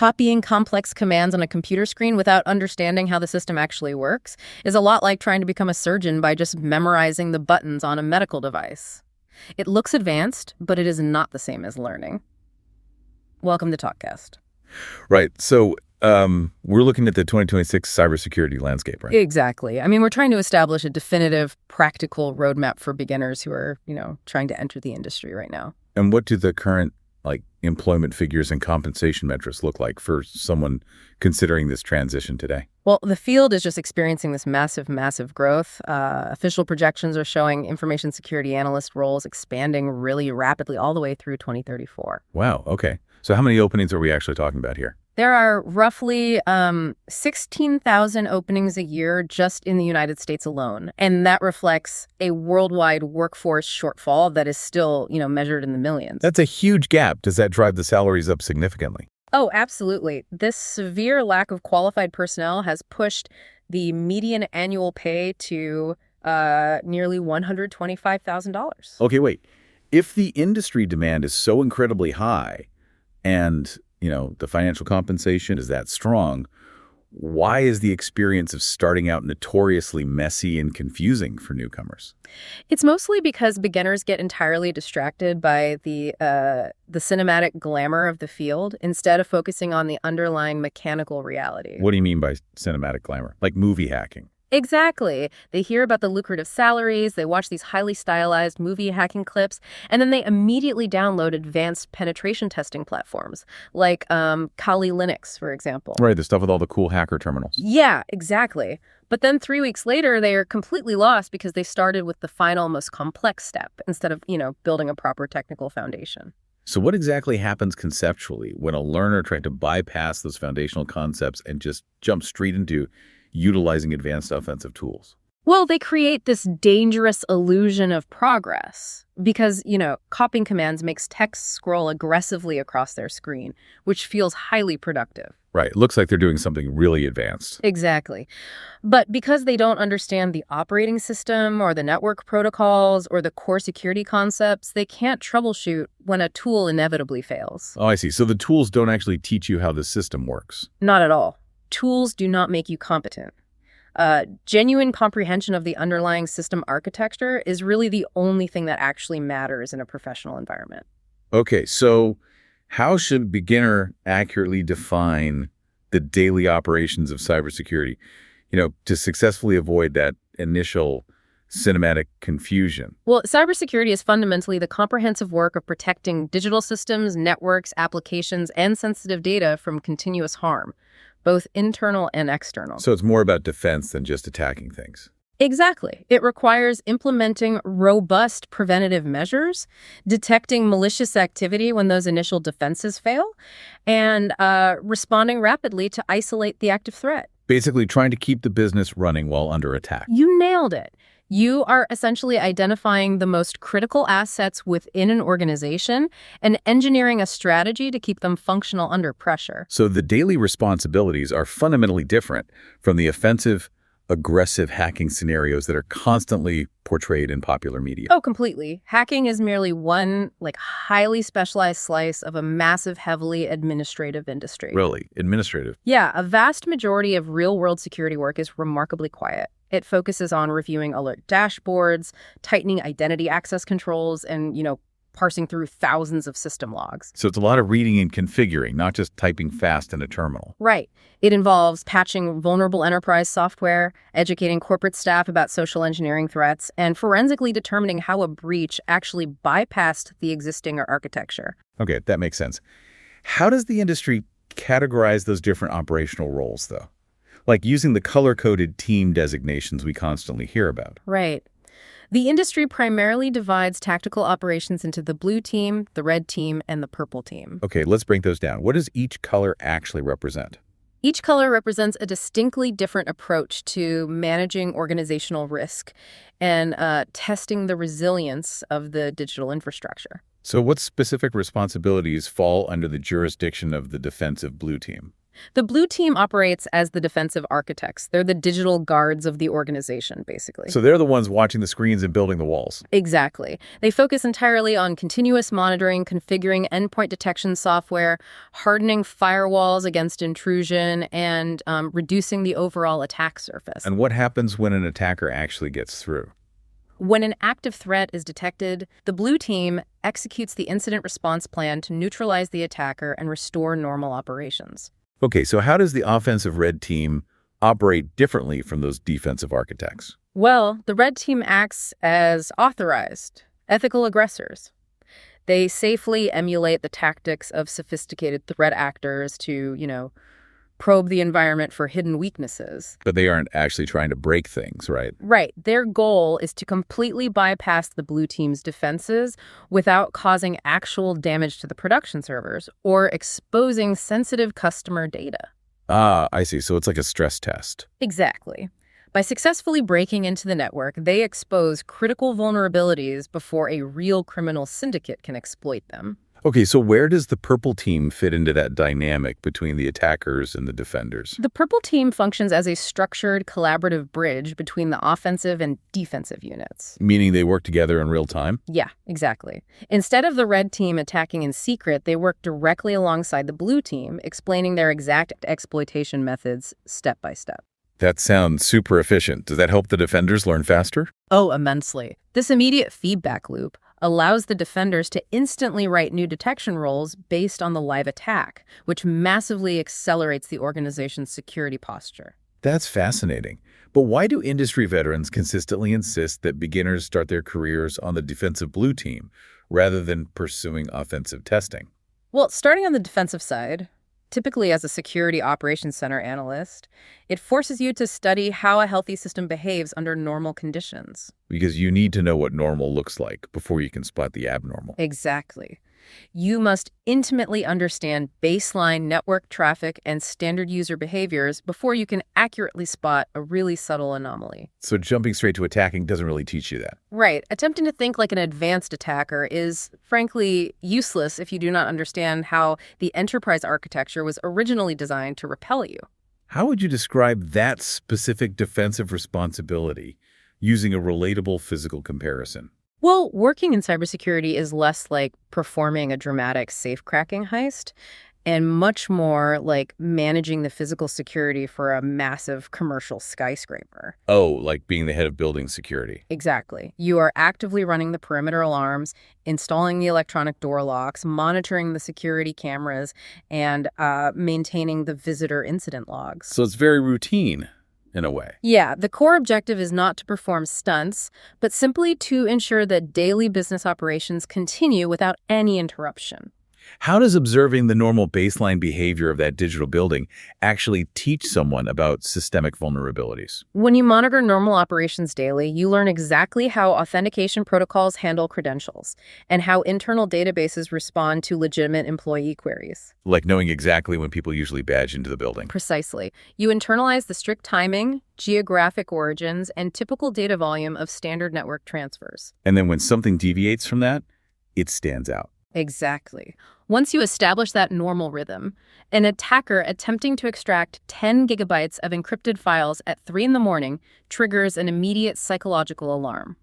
Copying complex commands on a computer screen without understanding how the system actually works is a lot like trying to become a surgeon by just memorizing the buttons on a medical device. It looks advanced, but it is not the same as learning. Welcome to TalkKast. Right. So we're looking at the 2026 cybersecurity landscape, right? Exactly. I mean, we're trying to establish a definitive, practical roadmap for beginners who are, trying to enter the industry right now. And what do the current employment figures and compensation metrics look like for someone considering this transition today? Well, the field is just experiencing this massive, massive growth. Official projections are showing information security analyst roles expanding really rapidly all the way through 2034. Wow. Okay. So how many openings are we actually talking about here? There are roughly 16,000 openings a year just in the United States alone. And that reflects a worldwide workforce shortfall that is still, measured in the millions. That's a huge gap. Does that drive the salaries up significantly? Oh, absolutely. This severe lack of qualified personnel has pushed the median annual pay to nearly $125,000. Okay, wait. If the industry demand is so incredibly high and the financial compensation is that strong, why is the experience of starting out notoriously messy and confusing for newcomers? It's mostly because beginners get entirely distracted by the cinematic glamour of the field instead of focusing on the underlying mechanical reality. What do you mean by cinematic glamour? Like movie hacking? Exactly. They hear about the lucrative salaries, they watch these highly stylized movie hacking clips, and then they immediately download advanced penetration testing platforms, like Kali Linux, for example. Right, the stuff with all the cool hacker terminals. Yeah, exactly. But then 3 weeks later, they are completely lost because they started with the final, most complex step instead of, building a proper technical foundation. So what exactly happens conceptually when a learner tries to bypass those foundational concepts and just jump straight into utilizing advanced offensive tools? Well, they create this dangerous illusion of progress because, copying commands makes text scroll aggressively across their screen, which feels highly productive. Right. It looks like they're doing something really advanced. Exactly. But because they don't understand the operating system or the network protocols or the core security concepts, they can't troubleshoot when a tool inevitably fails. Oh, I see. So the tools don't actually teach you how the system works. Not at all. Tools do not make you competent. Genuine comprehension of the underlying system architecture is really the only thing that actually matters in a professional environment. Okay, so how should a beginner accurately define the daily operations of cybersecurity, to successfully avoid that initial cinematic confusion? Well, cybersecurity is fundamentally the comprehensive work of protecting digital systems, networks, applications, and sensitive data from continuous harm, both internal and external. So it's more about defense than just attacking things. Exactly. It requires implementing robust preventative measures, detecting malicious activity when those initial defenses fail, and responding rapidly to isolate the active threat. Basically trying to keep the business running while under attack. You nailed it. You are essentially identifying the most critical assets within an organization and engineering a strategy to keep them functional under pressure. So the daily responsibilities are fundamentally different from the offensive, aggressive hacking scenarios that are constantly portrayed in popular media. Oh, completely. Hacking is merely one, highly specialized slice of a massive, heavily administrative industry. Really? Administrative? Yeah, a vast majority of real-world security work is remarkably quiet. It focuses on reviewing alert dashboards, tightening identity access controls, and, parsing through thousands of system logs. So it's a lot of reading and configuring, not just typing fast in a terminal. Right. It involves patching vulnerable enterprise software, educating corporate staff about social engineering threats, and forensically determining how a breach actually bypassed the existing architecture. Okay, that makes sense. How does the industry categorize those different operational roles, though? Like using the color-coded team designations we constantly hear about. Right. The industry primarily divides tactical operations into the blue team, the red team, and the purple team. Okay, let's break those down. What does each color actually represent? Each color represents a distinctly different approach to managing organizational risk and testing the resilience of the digital infrastructure. So what specific responsibilities fall under the jurisdiction of the defensive blue team? The blue team operates as the defensive architects. They're the digital guards of the organization, basically. So they're the ones watching the screens and building the walls. Exactly. They focus entirely on continuous monitoring, configuring endpoint detection software, hardening firewalls against intrusion, and reducing the overall attack surface. And what happens when an attacker actually gets through? When an active threat is detected, the blue team executes the incident response plan to neutralize the attacker and restore normal operations. Okay, so how does the offensive red team operate differently from those defensive architects? Well, the red team acts as authorized, ethical aggressors. They safely emulate the tactics of sophisticated threat actors to, probe the environment for hidden weaknesses. But they aren't actually trying to break things, right? Right. Their goal is to completely bypass the blue team's defenses without causing actual damage to the production servers or exposing sensitive customer data. Ah, I see. So it's like a stress test. Exactly. By successfully breaking into the network, they expose critical vulnerabilities before a real criminal syndicate can exploit them. Okay, so where does the purple team fit into that dynamic between the attackers and the defenders? The purple team functions as a structured, collaborative bridge between the offensive and defensive units. Meaning they work together in real time? Yeah, exactly. Instead of the red team attacking in secret, they work directly alongside the blue team, explaining their exact exploitation methods step by step. That sounds super efficient. Does that help the defenders learn faster? Oh, immensely. This immediate feedback loop allows the defenders to instantly write new detection roles based on the live attack, which massively accelerates the organization's security posture. That's fascinating. But why do industry veterans consistently insist that beginners start their careers on the defensive blue team rather than pursuing offensive testing? Well, starting on the defensive side, typically as a security operations center analyst, it forces you to study how a healthy system behaves under normal conditions. Because you need to know what normal looks like before you can spot the abnormal. Exactly. You must intimately understand baseline network traffic and standard user behaviors before you can accurately spot a really subtle anomaly. So jumping straight to attacking doesn't really teach you that. Right. Attempting to think like an advanced attacker is, frankly, useless if you do not understand how the enterprise architecture was originally designed to repel you. How would you describe that specific defensive responsibility using a relatable physical comparison? Well, working in cybersecurity is less like performing a dramatic safe-cracking heist and much more like managing the physical security for a massive commercial skyscraper. Oh, like being the head of building security. Exactly. You are actively running the perimeter alarms, installing the electronic door locks, monitoring the security cameras, and maintaining the visitor incident logs. So it's very routine in a way. Yeah, the core objective is not to perform stunts, but simply to ensure that daily business operations continue without any interruption. How does observing the normal baseline behavior of that digital building actually teach someone about systemic vulnerabilities? When you monitor normal operations daily, you learn exactly how authentication protocols handle credentials and how internal databases respond to legitimate employee queries. Like knowing exactly when people usually badge into the building. Precisely. You internalize the strict timing, geographic origins, and typical data volume of standard network transfers. And then when something deviates from that, it stands out. Exactly. Once you establish that normal rhythm, an attacker attempting to extract 10 gigabytes of encrypted files at 3 in the morning triggers an immediate psychological alarm.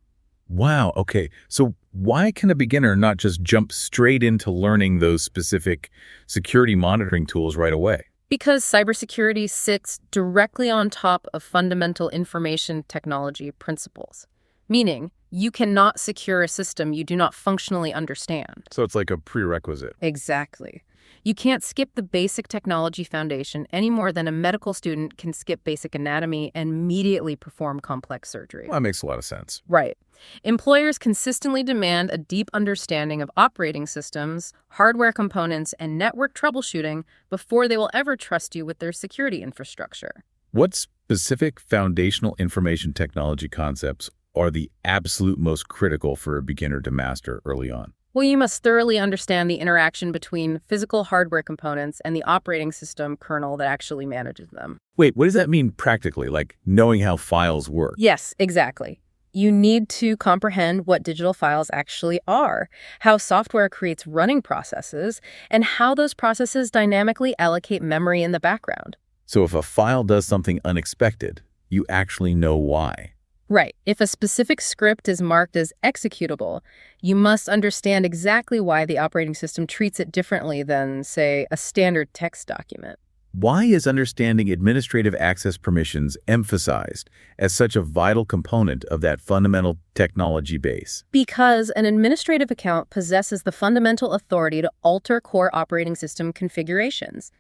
Wow, okay. So why can a beginner not just jump straight into learning those specific security monitoring tools right away? Because cybersecurity sits directly on top of fundamental information technology principles, meaning you cannot secure a system you do not functionally understand. So it's like a prerequisite. Exactly. You can't skip the basic technology foundation any more than a medical student can skip basic anatomy and immediately perform complex surgery. Well, that makes a lot of sense. Right. Employers consistently demand a deep understanding of operating systems, hardware components, and network troubleshooting before they will ever trust you with their security infrastructure. What specific foundational information technology concepts are the absolute most critical for a beginner to master early on? Well, you must thoroughly understand the interaction between physical hardware components and the operating system kernel that actually manages them. Wait, what does that mean practically, like knowing how files work? Yes, exactly. You need to comprehend what digital files actually are, how software creates running processes, and how those processes dynamically allocate memory in the background. So if a file does something unexpected, you actually know why. Right. If a specific script is marked as executable, you must understand exactly why the operating system treats it differently than, say, a standard text document. Why is understanding administrative access permissions emphasized as such a vital component of that fundamental technology base? Because an administrative account possesses the fundamental authority to alter core operating system configurations.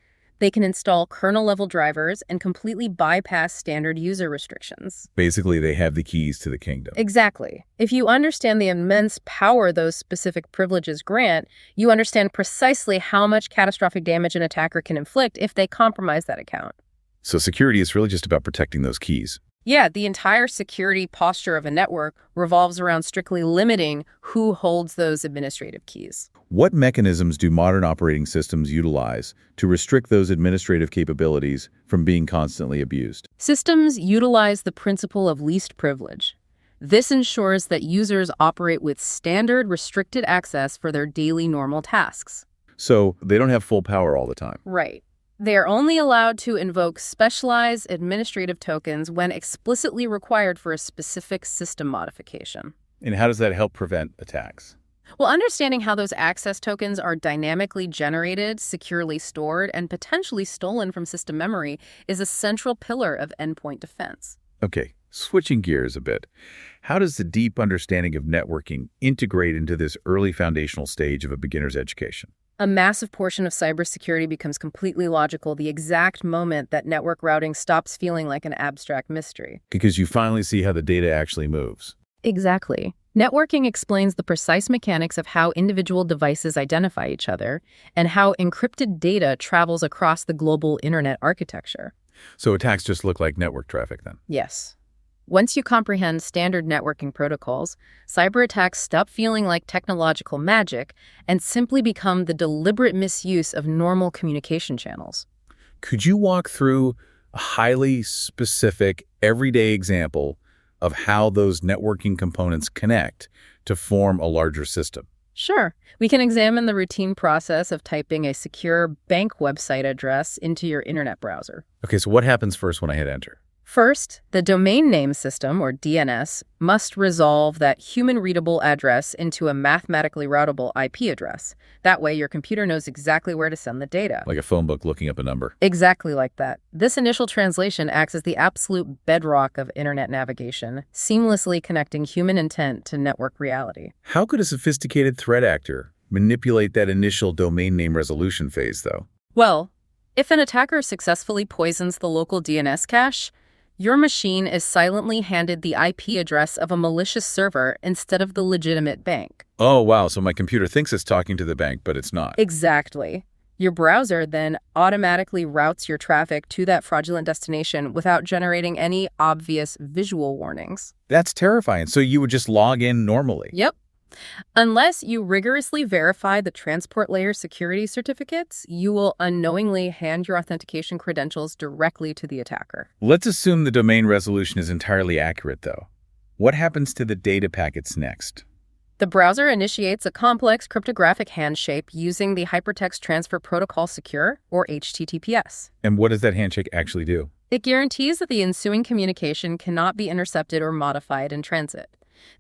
They can install kernel-level drivers and completely bypass standard user restrictions. Basically, they have the keys to the kingdom. Exactly. If you understand the immense power those specific privileges grant, you understand precisely how much catastrophic damage an attacker can inflict if they compromise that account. So security is really just about protecting those keys. Yeah, the entire security posture of a network revolves around strictly limiting who holds those administrative keys. What mechanisms do modern operating systems utilize to restrict those administrative capabilities from being constantly abused? Systems utilize the principle of least privilege. This ensures that users operate with standard restricted access for their daily normal tasks. So they don't have full power all the time. Right. They are only allowed to invoke specialized administrative tokens when explicitly required for a specific system modification. And how does that help prevent attacks? Well, understanding how those access tokens are dynamically generated, securely stored, and potentially stolen from system memory is a central pillar of endpoint defense. Okay, switching gears a bit. How does the deep understanding of networking integrate into this early foundational stage of a beginner's education? A massive portion of cybersecurity becomes completely logical the exact moment that network routing stops feeling like an abstract mystery. Because you finally see how the data actually moves. Exactly. Networking explains the precise mechanics of how individual devices identify each other and how encrypted data travels across the global internet architecture. So attacks just look like network traffic then? Yes. Once you comprehend standard networking protocols, cyber attacks stop feeling like technological magic and simply become the deliberate misuse of normal communication channels. Could you walk through a highly specific, everyday example of how those networking components connect to form a larger system? Sure. We can examine the routine process of typing a secure bank website address into your internet browser. Okay, so what happens first when I hit enter? First, the domain name system, or DNS, must resolve that human-readable address into a mathematically routable IP address. That way, your computer knows exactly where to send the data. Like a phone book looking up a number. Exactly like that. This initial translation acts as the absolute bedrock of internet navigation, seamlessly connecting human intent to network reality. How could a sophisticated threat actor manipulate that initial domain name resolution phase, though? Well, if an attacker successfully poisons the local DNS cache, your machine is silently handed the IP address of a malicious server instead of the legitimate bank. Oh, wow. So my computer thinks it's talking to the bank, but it's not. Exactly. Your browser then automatically routes your traffic to that fraudulent destination without generating any obvious visual warnings. That's terrifying. So you would just log in normally? Yep. Unless you rigorously verify the transport layer security certificates, you will unknowingly hand your authentication credentials directly to the attacker. Let's assume the domain resolution is entirely accurate, though. What happens to the data packets next? The browser initiates a complex cryptographic handshake using the Hypertext Transfer Protocol Secure, or HTTPS. And what does that handshake actually do? It guarantees that the ensuing communication cannot be intercepted or modified in transit.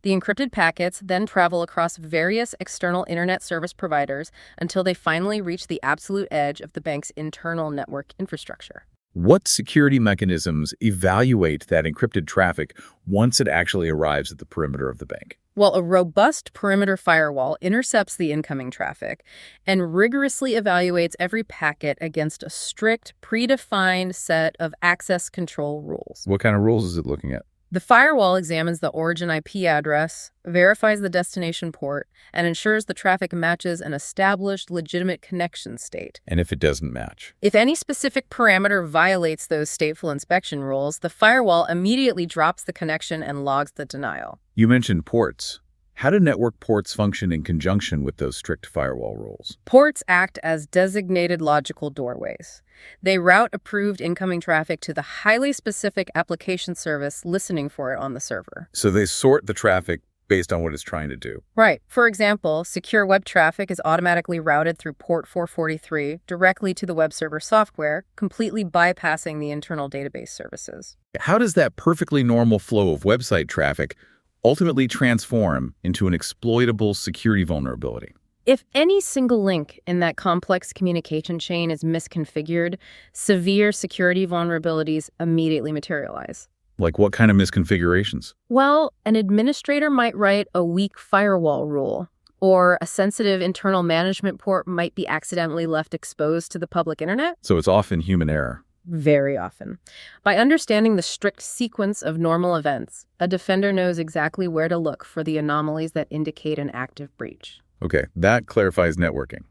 The encrypted packets then travel across various external internet service providers until they finally reach the absolute edge of the bank's internal network infrastructure. What security mechanisms evaluate that encrypted traffic once it actually arrives at the perimeter of the bank? Well, a robust perimeter firewall intercepts the incoming traffic and rigorously evaluates every packet against a strict, predefined set of access control rules. What kind of rules is it looking at? The firewall examines the origin IP address, verifies the destination port, and ensures the traffic matches an established legitimate connection state. And if it doesn't match? If any specific parameter violates those stateful inspection rules, the firewall immediately drops the connection and logs the denial. You mentioned ports. How do network ports function in conjunction with those strict firewall rules? Ports act as designated logical doorways. They route approved incoming traffic to the highly specific application service listening for it on the server. So they sort the traffic based on what it's trying to do. Right. For example, secure web traffic is automatically routed through port 443 directly to the web server software, completely bypassing the internal database services. How does that perfectly normal flow of website traffic ultimately transform into an exploitable security vulnerability? If any single link in that complex communication chain is misconfigured, severe security vulnerabilities immediately materialize. Like what kind of misconfigurations? Well, an administrator might write a weak firewall rule, or a sensitive internal management port might be accidentally left exposed to the public internet. So it's often human error. Very often. By understanding the strict sequence of normal events, a defender knows exactly where to look for the anomalies that indicate an active breach. Okay, that clarifies networking.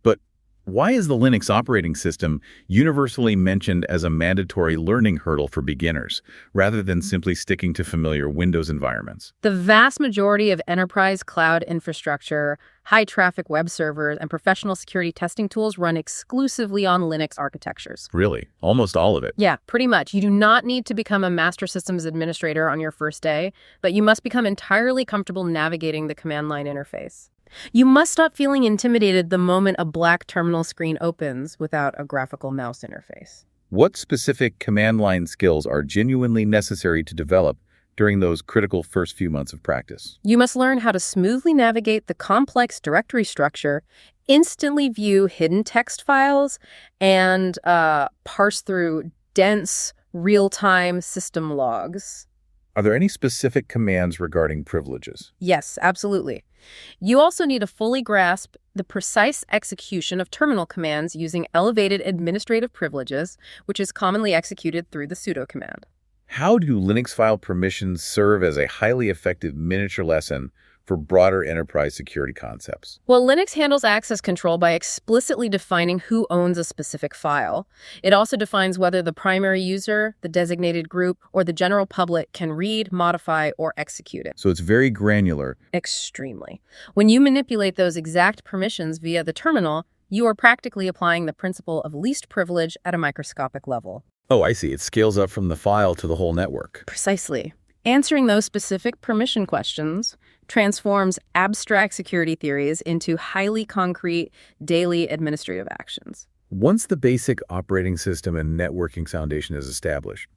But why is the Linux operating system universally mentioned as a mandatory learning hurdle for beginners, rather than simply sticking to familiar Windows environments? The vast majority of enterprise cloud infrastructure, high-traffic web servers, and professional security testing tools run exclusively on Linux architectures. Really? Almost all of it? Yeah, pretty much. You do not need to become a master systems administrator on your first day, but you must become entirely comfortable navigating the command line interface. You must stop feeling intimidated the moment a black terminal screen opens without a graphical mouse interface. What specific command line skills are genuinely necessary to develop during those critical first few months of practice? You must learn how to smoothly navigate the complex directory structure, instantly view hidden text files, and parse through dense, real-time system logs. Are there any specific commands regarding privileges? Yes, absolutely. You also need to fully grasp the precise execution of terminal commands using elevated administrative privileges, which is commonly executed through the sudo command. How do Linux file permissions serve as a highly effective miniature lesson for broader enterprise security concepts? Well, Linux handles access control by explicitly defining who owns a specific file. It also defines whether the primary user, the designated group, or the general public can read, modify, or execute it. So it's very granular. Extremely. When you manipulate those exact permissions via the terminal, you are practically applying the principle of least privilege at a microscopic level. Oh, I see. It scales up from the file to the whole network. Precisely. Answering those specific permission questions transforms abstract security theories into highly concrete daily administrative actions. Once the basic operating system and networking foundation is established,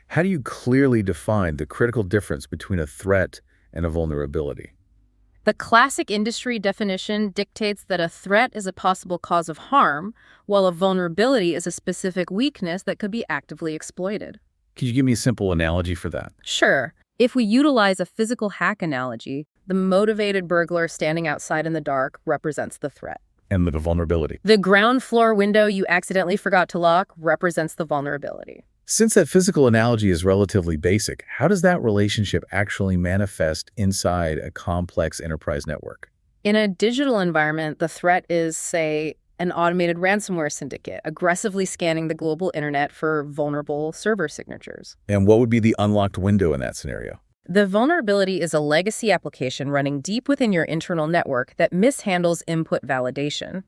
how do you clearly define the critical difference between a threat and a vulnerability? The classic industry definition dictates that a threat is a possible cause of harm, while a vulnerability is a specific weakness that could be actively exploited. Could you give me a simple analogy for that? Sure. If we utilize a physical hack analogy, the motivated burglar standing outside in the dark represents the threat. And the vulnerability. The ground floor window you accidentally forgot to lock represents the vulnerability. Since that physical analogy is relatively basic, how does that relationship actually manifest inside a complex enterprise network? In a digital environment, the threat is, say, an automated ransomware syndicate aggressively scanning the global internet for vulnerable server signatures. And what would be the unlocked window in that scenario? The vulnerability is a legacy application running deep within your internal network that mishandles input validation.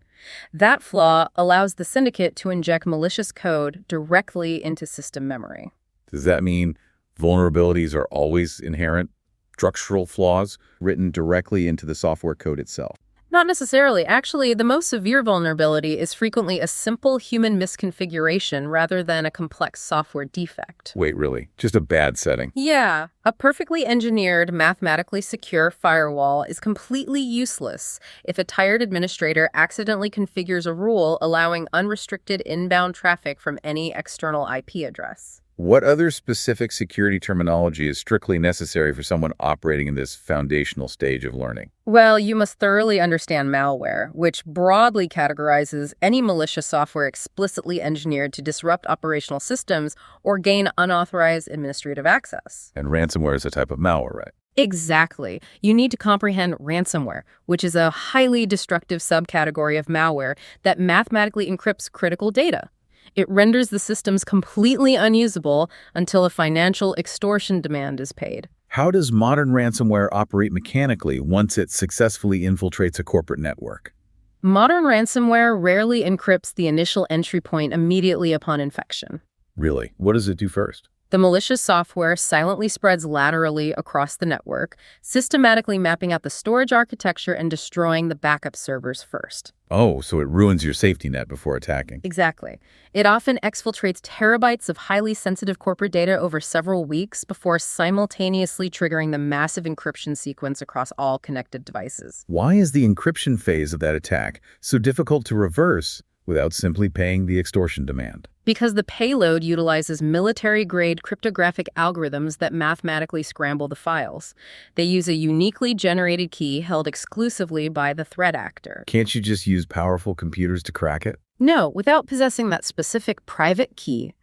That flaw allows the syndicate to inject malicious code directly into system memory. Does that mean vulnerabilities are always inherent structural flaws written directly into the software code itself? Not necessarily. Actually, the most severe vulnerability is frequently a simple human misconfiguration rather than a complex software defect. Wait, really? Just a bad setting? Yeah. A perfectly engineered, mathematically secure firewall is completely useless if a tired administrator accidentally configures a rule allowing unrestricted inbound traffic from any external IP address. What other specific security terminology is strictly necessary for someone operating in this foundational stage of learning? Well, you must thoroughly understand malware, which broadly categorizes any malicious software explicitly engineered to disrupt operational systems or gain unauthorized administrative access. And ransomware is a type of malware, right? Exactly. You need to comprehend ransomware, which is a highly destructive subcategory of malware that mathematically encrypts critical data. It renders the systems completely unusable until a financial extortion demand is paid. How does modern ransomware operate mechanically once it successfully infiltrates a corporate network? Modern ransomware rarely encrypts the initial entry point immediately upon infection. Really? What does it do first? The malicious software silently spreads laterally across the network, systematically mapping out the storage architecture and destroying the backup servers first. Oh, so it ruins your safety net before attacking. Exactly. It often exfiltrates terabytes of highly sensitive corporate data over several weeks before simultaneously triggering the massive encryption sequence across all connected devices. Why is the encryption phase of that attack so difficult to reverse without simply paying the extortion demand? Because the payload utilizes military-grade cryptographic algorithms that mathematically scramble the files. They use a uniquely generated key held exclusively by the threat actor. Can't you just use powerful computers to crack it? No, without possessing that specific private key,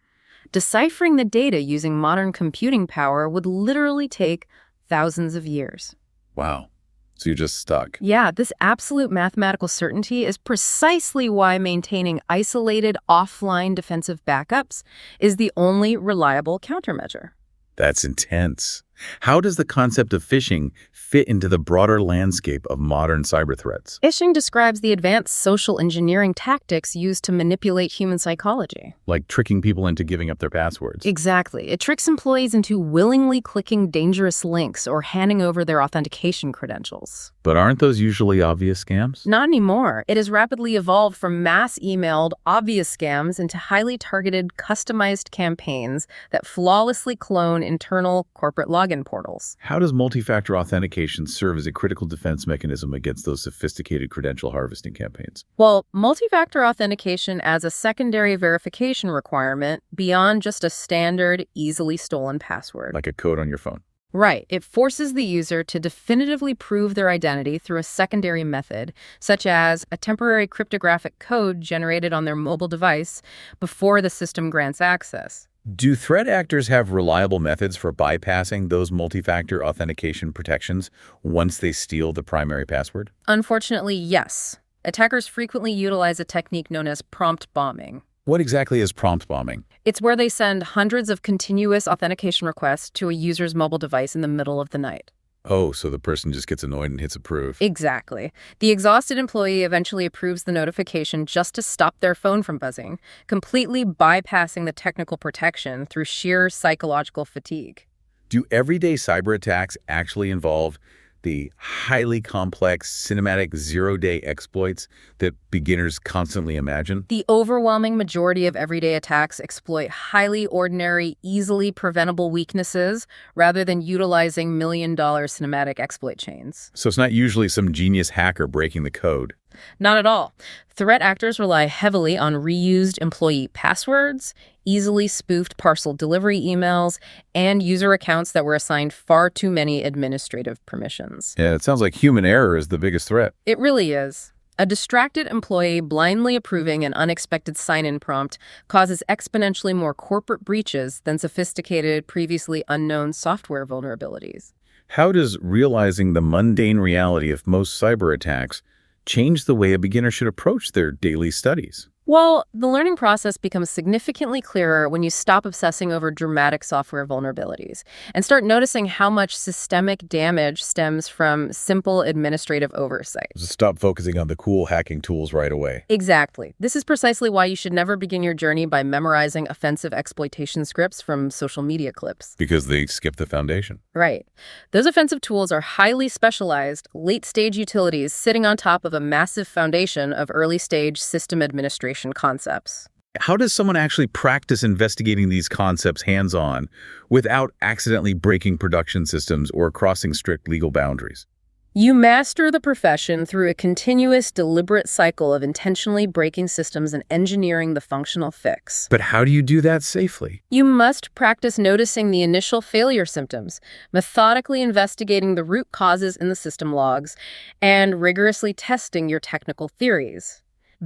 deciphering the data using modern computing power would literally take thousands of years. Wow. So you're just stuck. Yeah, this absolute mathematical certainty is precisely why maintaining isolated offline defensive backups is the only reliable countermeasure. That's intense. How does the concept of phishing fit into the broader landscape of modern cyber threats? Phishing describes the advanced social engineering tactics used to manipulate human psychology. Like tricking people into giving up their passwords. Exactly. It tricks employees into willingly clicking dangerous links or handing over their authentication credentials. But aren't those usually obvious scams? Not anymore. It has rapidly evolved from mass-emailed, obvious scams into highly targeted, customized campaigns that flawlessly clone internal corporate login portals. How does multi-factor authentication serve as a critical defense mechanism against those sophisticated credential harvesting campaigns? Well, multi-factor authentication adds a secondary verification requirement beyond just a standard, easily stolen password. Like a code on your phone. Right. It forces the user to definitively prove their identity through a secondary method, such as a temporary cryptographic code generated on their mobile device before the system grants access. Do threat actors have reliable methods for bypassing those multi-factor authentication protections once they steal the primary password? Unfortunately, yes. Attackers frequently utilize a technique known as prompt bombing. What exactly is prompt bombing? It's where they send hundreds of continuous authentication requests to a user's mobile device in the middle of the night. Oh, so the person just gets annoyed and hits approve. Exactly. The exhausted employee eventually approves the notification just to stop their phone from buzzing, completely bypassing the technical protection through sheer psychological fatigue. Do everyday cyber attacks actually involve the highly complex cinematic zero-day exploits that beginners constantly imagine? The overwhelming majority of everyday attacks exploit highly ordinary, easily preventable weaknesses rather than utilizing million-dollar cinematic exploit chains. So it's not usually some genius hacker breaking the code. Not at all. Threat actors rely heavily on reused employee passwords, easily spoofed parcel delivery emails, and user accounts that were assigned far too many administrative permissions. Yeah, it sounds like human error is the biggest threat. It really is. A distracted employee blindly approving an unexpected sign-in prompt causes exponentially more corporate breaches than sophisticated, previously unknown software vulnerabilities. How does realizing the mundane reality of most cyber attacks change the way a beginner should approach their daily studies? Well, the learning process becomes significantly clearer when you stop obsessing over dramatic software vulnerabilities and start noticing how much systemic damage stems from simple administrative oversight. Just stop focusing on the cool hacking tools right away. Exactly. This is precisely why you should never begin your journey by memorizing offensive exploitation scripts from social media clips. Because they skip the foundation. Right. Those offensive tools are highly specialized, late-stage utilities sitting on top of a massive foundation of early-stage system administration concepts. How does someone actually practice investigating these concepts hands-on without accidentally breaking production systems or crossing strict legal boundaries? You master the profession through a continuous, deliberate cycle of intentionally breaking systems and engineering the functional fix. But how do you do that safely? You must practice noticing the initial failure symptoms, methodically investigating the root causes in the system logs, and rigorously testing your technical theories.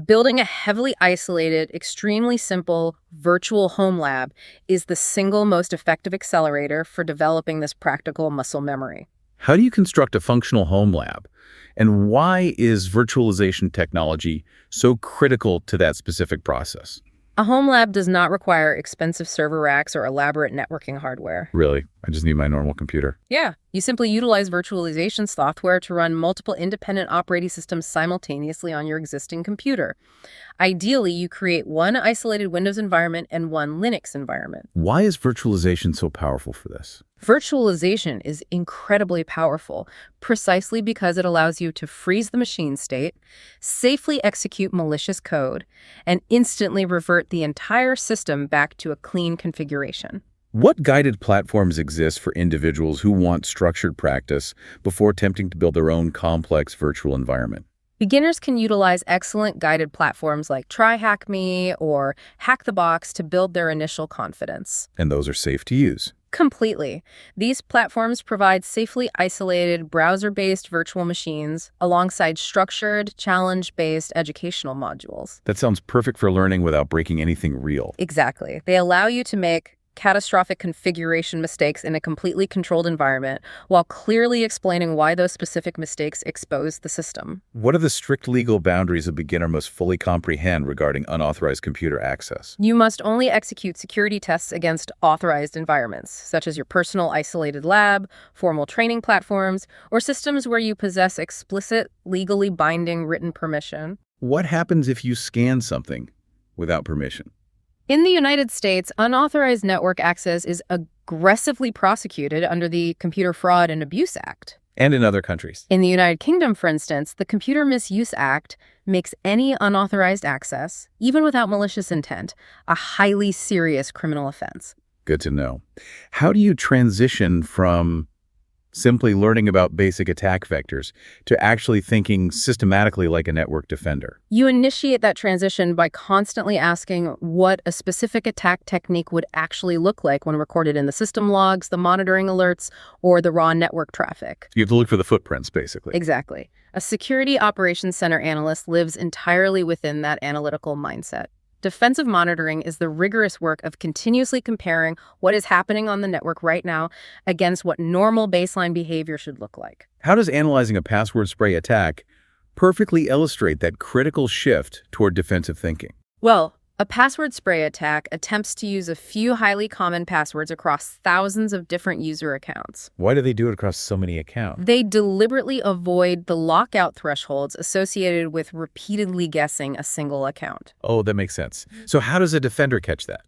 Building a heavily isolated, extremely simple, virtual home lab is the single most effective accelerator for developing this practical muscle memory. How do you construct a functional home lab? And why is virtualization technology so critical to that specific process? A home lab does not require expensive server racks or elaborate networking hardware. Really? I just need my normal computer. Yeah, you simply utilize virtualization software to run multiple independent operating systems simultaneously on your existing computer. Ideally, you create one isolated Windows environment and one Linux environment. Why is virtualization so powerful for this? Virtualization is incredibly powerful precisely because it allows you to freeze the machine state, safely execute malicious code, and instantly revert the entire system back to a clean configuration. What guided platforms exist for individuals who want structured practice before attempting to build their own complex virtual environment? Beginners can utilize excellent guided platforms like TryHackMe or Hack the Box to build their initial confidence. And those are safe to use. Completely. These platforms provide safely isolated browser-based virtual machines alongside structured, challenge-based educational modules. That sounds perfect for learning without breaking anything real. Exactly. They allow you to make catastrophic configuration mistakes in a completely controlled environment while clearly explaining why those specific mistakes expose the system. What are the strict legal boundaries a beginner must fully comprehend regarding unauthorized computer access? You must only execute security tests against authorized environments, such as your personal isolated lab, formal training platforms, or systems where you possess explicit, legally binding written permission. What happens if you scan something without permission? In the United States, unauthorized network access is aggressively prosecuted under the Computer Fraud and Abuse Act. And in other countries. In the United Kingdom, for instance, the Computer Misuse Act makes any unauthorized access, even without malicious intent, a highly serious criminal offense. Good to know. How do you transition from simply learning about basic attack vectors to actually thinking systematically like a network defender? You initiate that transition by constantly asking what a specific attack technique would actually look like when recorded in the system logs, the monitoring alerts, or the raw network traffic. You have to look for the footprints, basically. Exactly. A security operations center analyst lives entirely within that analytical mindset. Defensive monitoring is the rigorous work of continuously comparing what is happening on the network right now against what normal baseline behavior should look like. How does analyzing a password spray attack perfectly illustrate that critical shift toward defensive thinking? Well, a password spray attack attempts to use a few highly common passwords across thousands of different user accounts. Why do they do it across so many accounts? They deliberately avoid the lockout thresholds associated with repeatedly guessing a single account. Oh, that makes sense. So how does a defender catch that?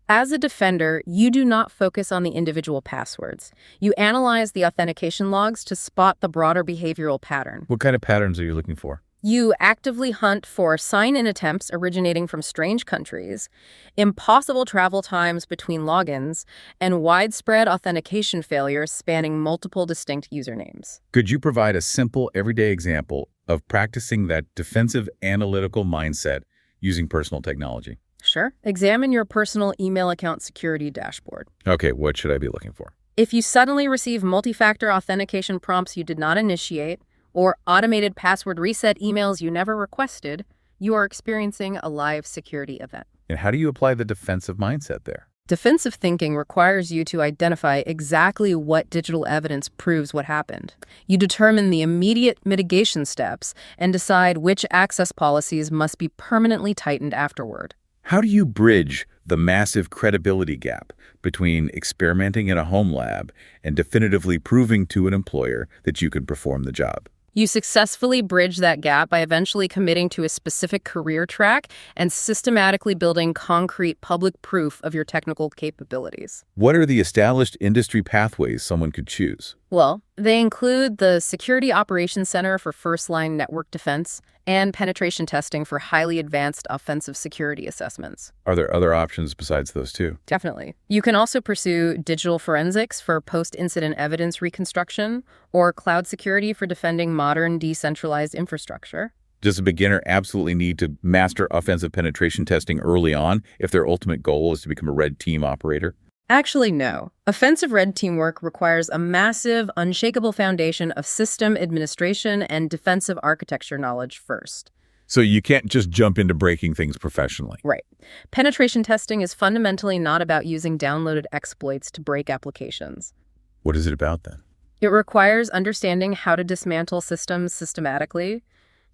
As a defender, you do not focus on the individual passwords. You analyze the authentication logs to spot the broader behavioral pattern. What kind of patterns are you looking for? You actively hunt for sign-in attempts originating from strange countries, impossible travel times between logins, and widespread authentication failures spanning multiple distinct usernames. Could you provide a simple, everyday example of practicing that defensive analytical mindset using personal technology? Sure. Examine your personal email account security dashboard. Okay, what should I be looking for? If you suddenly receive multi-factor authentication prompts you did not initiate, or automated password reset emails you never requested, you are experiencing a live security event. And how do you apply the defensive mindset there? Defensive thinking requires you to identify exactly what digital evidence proves what happened. You determine the immediate mitigation steps and decide which access policies must be permanently tightened afterward. How do you bridge the massive credibility gap between experimenting in a home lab and definitively proving to an employer that you can perform the job? You successfully bridge that gap by eventually committing to a specific career track and systematically building concrete public proof of your technical capabilities. What are the established industry pathways someone could choose? Well, they include the Security Operations Center for first-line network defense and penetration testing for highly advanced offensive security assessments. Are there other options besides those two? Definitely. You can also pursue digital forensics for post-incident evidence reconstruction or cloud security for defending modern decentralized infrastructure. Does a beginner absolutely need to master offensive penetration testing early on if their ultimate goal is to become a red team operator? Actually, no. Offensive red team work requires a massive, unshakable foundation of system administration and defensive architecture knowledge first. So you can't just jump into breaking things professionally. Right. Penetration testing is fundamentally not about using downloaded exploits to break applications. What is it about then? It requires understanding how to dismantle systems systematically,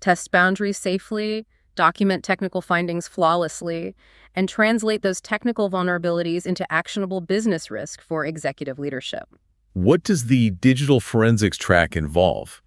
test boundaries safely, document technical findings flawlessly, and translate those technical vulnerabilities into actionable business risk for executive leadership. What does the digital forensics track involve?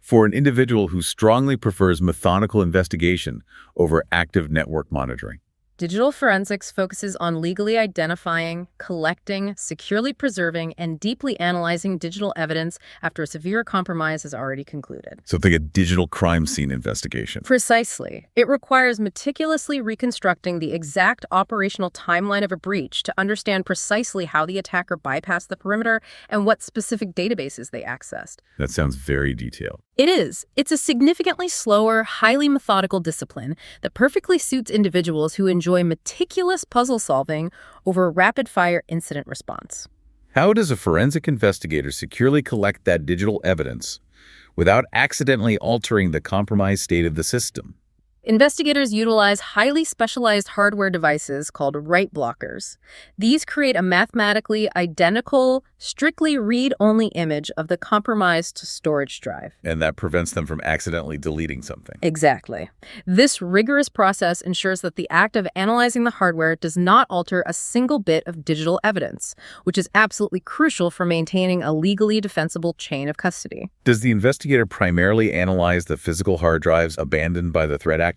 For an individual who strongly prefers methodical investigation over active network monitoring. Digital forensics focuses on legally identifying, collecting, securely preserving, and deeply analyzing digital evidence after a severe compromise has already concluded. So think a digital crime scene investigation. Precisely. It requires meticulously reconstructing the exact operational timeline of a breach to understand precisely how the attacker bypassed the perimeter and what specific databases they accessed. That sounds very detailed. It is. It's a significantly slower, highly methodical discipline that perfectly suits individuals who enjoy meticulous puzzle solving over rapid-fire incident response. How does a forensic investigator securely collect that digital evidence without accidentally altering the compromised state of the system? Investigators utilize highly specialized hardware devices called write blockers. These create a mathematically identical, strictly read-only image of the compromised storage drive. And that prevents them from accidentally deleting something. Exactly. This rigorous process ensures that the act of analyzing the hardware does not alter a single bit of digital evidence, which is absolutely crucial for maintaining a legally defensible chain of custody. Does the investigator primarily analyze the physical hard drives abandoned by the threat actor?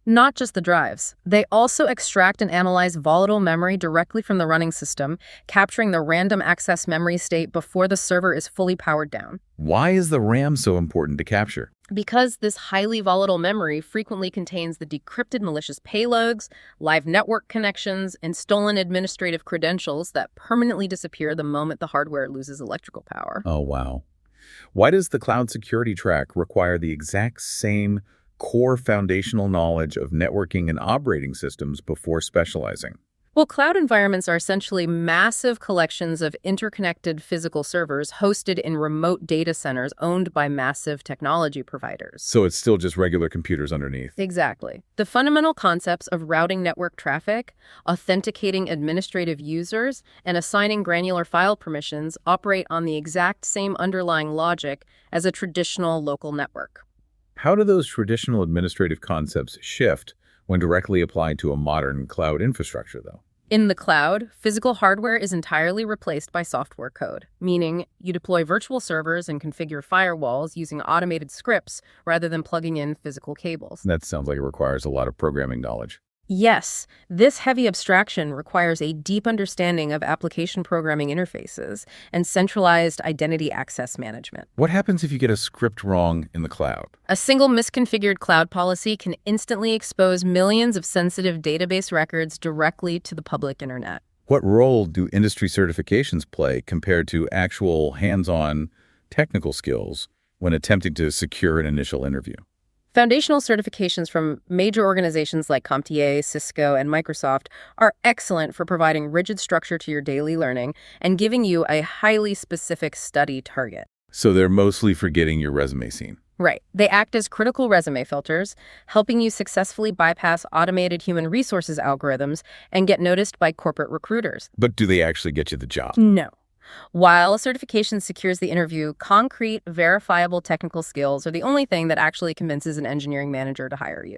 Not just the drives. They also extract and analyze volatile memory directly from the running system, capturing the random access memory state before the server is fully powered down. Why is the RAM so important to capture? Because this highly volatile memory frequently contains the decrypted malicious payloads, live network connections, and stolen administrative credentials that permanently disappear the moment the hardware loses electrical power. Oh, wow. Why does the cloud security track require the exact same core foundational knowledge of networking and operating systems before specializing? Well, cloud environments are essentially massive collections of interconnected physical servers hosted in remote data centers owned by massive technology providers. So it's still just regular computers underneath. Exactly. The fundamental concepts of routing network traffic, authenticating administrative users, and assigning granular file permissions operate on the exact same underlying logic as a traditional local network. How do those traditional administrative concepts shift when directly applied to a modern cloud infrastructure, though? In the cloud, physical hardware is entirely replaced by software code, meaning you deploy virtual servers and configure firewalls using automated scripts rather than plugging in physical cables. That sounds like it requires a lot of programming knowledge. Yes, this heavy abstraction requires a deep understanding of application programming interfaces and centralized identity access management. What happens if you get a script wrong in the cloud? A single misconfigured cloud policy can instantly expose millions of sensitive database records directly to the public internet. What role do industry certifications play compared to actual hands-on technical skills when attempting to secure an initial interview? Foundational certifications from major organizations like CompTIA, Cisco, and Microsoft are excellent for providing rigid structure to your daily learning and giving you a highly specific study target. So they're mostly for getting your resume seen. Right. They act as critical resume filters, helping you successfully bypass automated human resources algorithms and get noticed by corporate recruiters. But do they actually get you the job? No. While a certification secures the interview, concrete, verifiable technical skills are the only thing that actually convinces an engineering manager to hire you.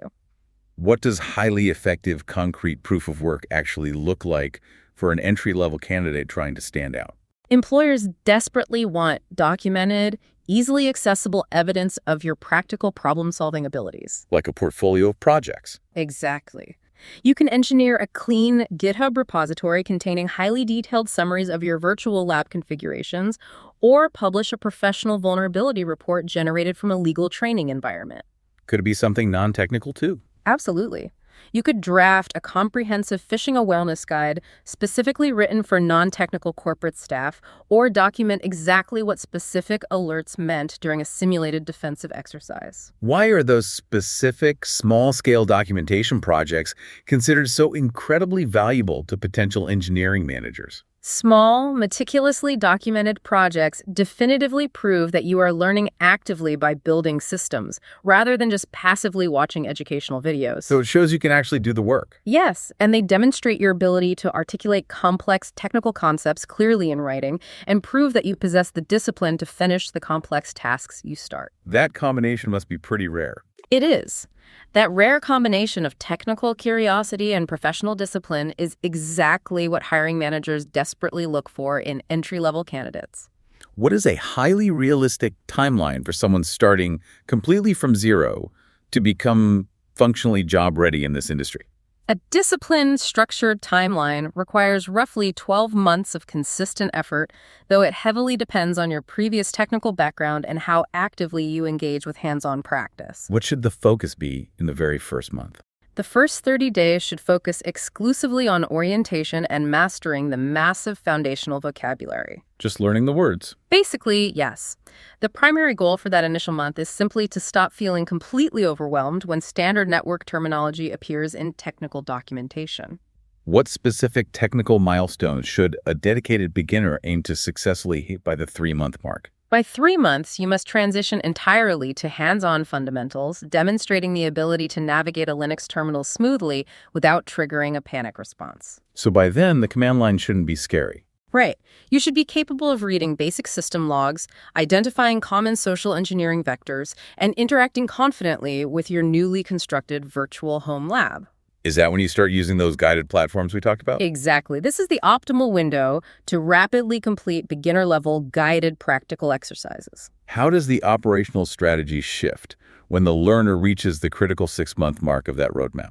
What does highly effective concrete proof of work actually look like for an entry-level candidate trying to stand out? Employers desperately want documented, easily accessible evidence of your practical problem-solving abilities. Like a portfolio of projects. Exactly. You can engineer a clean GitHub repository containing highly detailed summaries of your virtual lab configurations, or publish a professional vulnerability report generated from a legal training environment. Could it be something non-technical too? Absolutely. You could draft a comprehensive phishing awareness guide specifically written for non-technical corporate staff, or document exactly what specific alerts meant during a simulated defensive exercise. Why are those specific, small-scale documentation projects considered so incredibly valuable to potential engineering managers? Small, meticulously documented projects definitively prove that you are learning actively by building systems, rather than just passively watching educational videos. So it shows you can actually do the work. Yes, and they demonstrate your ability to articulate complex technical concepts clearly in writing and prove that you possess the discipline to finish the complex tasks you start. That combination must be pretty rare. It is. That rare combination of technical curiosity and professional discipline is exactly what hiring managers desperately look for in entry-level candidates. What is a highly realistic timeline for someone starting completely from zero to become functionally job ready in this industry? A disciplined, structured timeline requires roughly 12 months of consistent effort, though it heavily depends on your previous technical background and how actively you engage with hands-on practice. What should the focus be in the very first month? The first 30 days should focus exclusively on orientation and mastering the massive foundational vocabulary. Just learning the words. Basically, yes. The primary goal for that initial month is simply to stop feeling completely overwhelmed when standard network terminology appears in technical documentation. What specific technical milestones should a dedicated beginner aim to successfully hit by the 3-month mark? By 3 months, you must transition entirely to hands-on fundamentals, demonstrating the ability to navigate a Linux terminal smoothly without triggering a panic response. So by then, the command line shouldn't be scary. Right. You should be capable of reading basic system logs, identifying common social engineering vectors, and interacting confidently with your newly constructed virtual home lab. Is that when you start using those guided platforms we talked about? Exactly. This is the optimal window to rapidly complete beginner-level guided practical exercises. How does the operational strategy shift when the learner reaches the critical 6-month mark of that roadmap?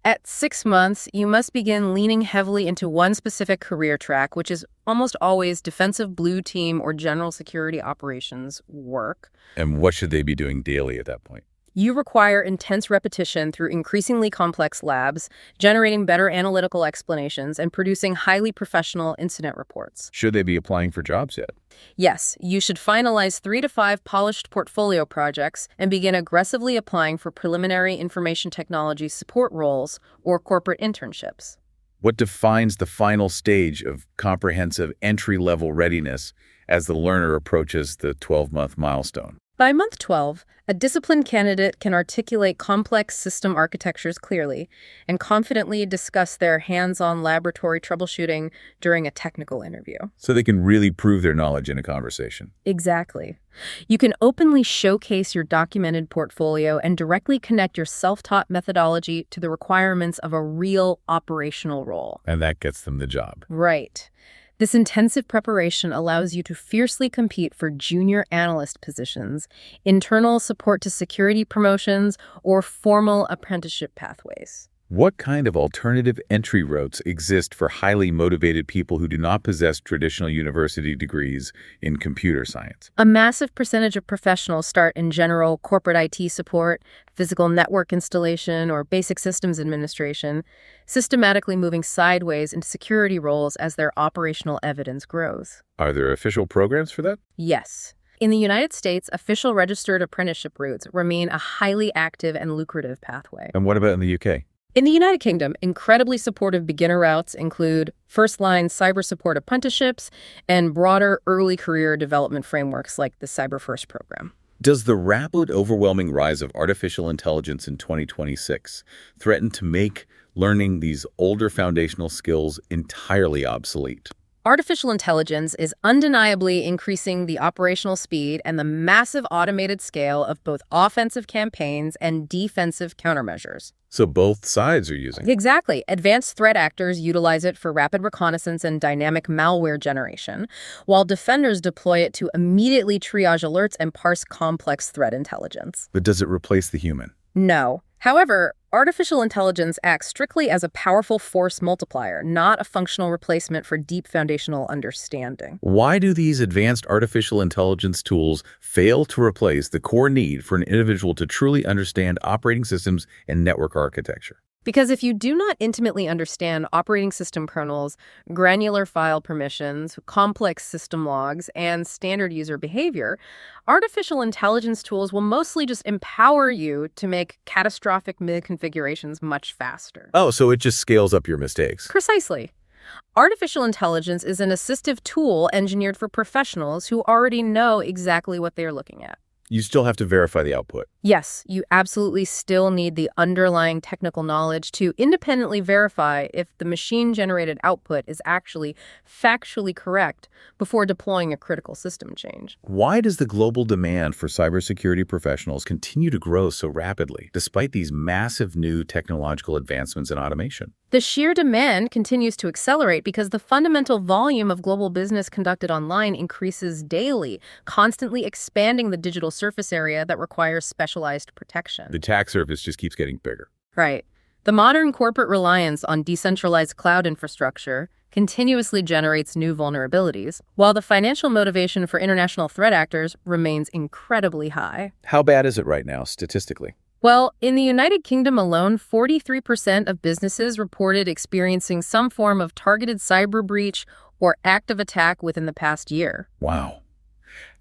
At 6 months, you must begin leaning heavily into one specific career track, which is almost always defensive blue team or general security operations work. And what should they be doing daily at that point? You require intense repetition through increasingly complex labs, generating better analytical explanations, and producing highly professional incident reports. Should they be applying for jobs yet? Yes, you should finalize 3 to 5 polished portfolio projects and begin aggressively applying for preliminary information technology support roles or corporate internships. What defines the final stage of comprehensive entry-level readiness as the learner approaches the 12-month milestone? By month 12, a disciplined candidate can articulate complex system architectures clearly and confidently discuss their hands-on laboratory troubleshooting during a technical interview. So they can really prove their knowledge in a conversation. Exactly. You can openly showcase your documented portfolio and directly connect your self-taught methodology to the requirements of a real operational role. And that gets them the job. Right. This intensive preparation allows you to fiercely compete for junior analyst positions, internal support to security promotions, or formal apprenticeship pathways. What kind of alternative entry routes exist for highly motivated people who do not possess traditional university degrees in computer science? A massive percentage of professionals start in general corporate IT support, physical network installation, or basic systems administration, systematically moving sideways into security roles as their operational evidence grows. Are there official programs for that? Yes. In the United States, official registered apprenticeship routes remain a highly active and lucrative pathway. And what about in the UK? In the United Kingdom, incredibly supportive beginner routes include first-line cyber support apprenticeships and broader early career development frameworks like the Cyber First program. Does the rapid, overwhelming rise of artificial intelligence in 2026 threaten to make learning these older foundational skills entirely obsolete? Artificial intelligence is undeniably increasing the operational speed and the massive automated scale of both offensive campaigns and defensive countermeasures. So both sides are using it. Exactly. Advanced threat actors utilize it for rapid reconnaissance and dynamic malware generation, while defenders deploy it to immediately triage alerts and parse complex threat intelligence. But does it replace the human? No. However, artificial intelligence acts strictly as a powerful force multiplier, not a functional replacement for deep foundational understanding. Why do these advanced artificial intelligence tools fail to replace the core need for an individual to truly understand operating systems and network architecture? Because if you do not intimately understand operating system kernels, granular file permissions, complex system logs, and standard user behavior, artificial intelligence tools will mostly just empower you to make catastrophic misconfigurations much faster. Oh, so it just scales up your mistakes. Precisely. Artificial intelligence is an assistive tool engineered for professionals who already know exactly what they are looking at. You still have to verify the output. Yes, you absolutely still need the underlying technical knowledge to independently verify if the machine-generated output is actually factually correct before deploying a critical system change. Why does the global demand for cybersecurity professionals continue to grow so rapidly, despite these massive new technological advancements in automation? The sheer demand continues to accelerate because the fundamental volume of global business conducted online increases daily, constantly expanding the digital surface area that requires specialized protection. The attack surface just keeps getting bigger. Right. The modern corporate reliance on decentralized cloud infrastructure continuously generates new vulnerabilities, while the financial motivation for international threat actors remains incredibly high. How bad is it right now, statistically? Well, in the United Kingdom alone, 43% of businesses reported experiencing some form of targeted cyber breach or active attack within the past year. Wow.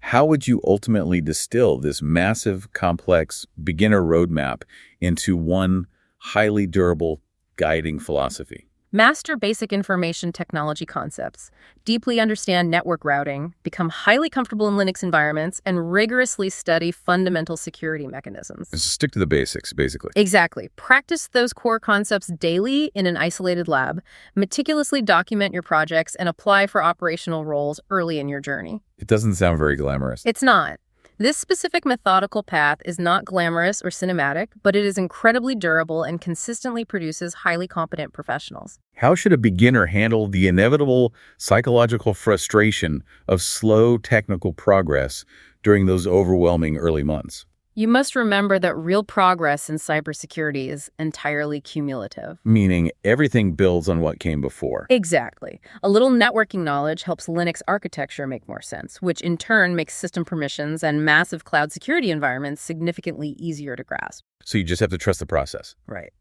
How would you ultimately distill this massive, complex beginner roadmap into one highly durable guiding philosophy? Master basic information technology concepts, deeply understand network routing, become highly comfortable in Linux environments, and rigorously study fundamental security mechanisms. Just stick to the basics, basically. Exactly. Practice those core concepts daily in an isolated lab, meticulously document your projects, and apply for operational roles early in your journey. It doesn't sound very glamorous. It's not. This specific methodical path is not glamorous or cinematic, but it is incredibly durable and consistently produces highly competent professionals. How should a beginner handle the inevitable psychological frustration of slow technical progress during those overwhelming early months? You must remember that real progress in cybersecurity is entirely cumulative. Meaning everything builds on what came before. Exactly. A little networking knowledge helps Linux architecture make more sense, which in turn makes system permissions and massive cloud security environments significantly easier to grasp. So you just have to trust the process. Right.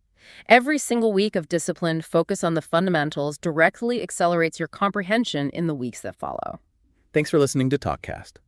Every single week of disciplined focus on the fundamentals directly accelerates your comprehension in the weeks that follow. Thanks for listening to TalkKast.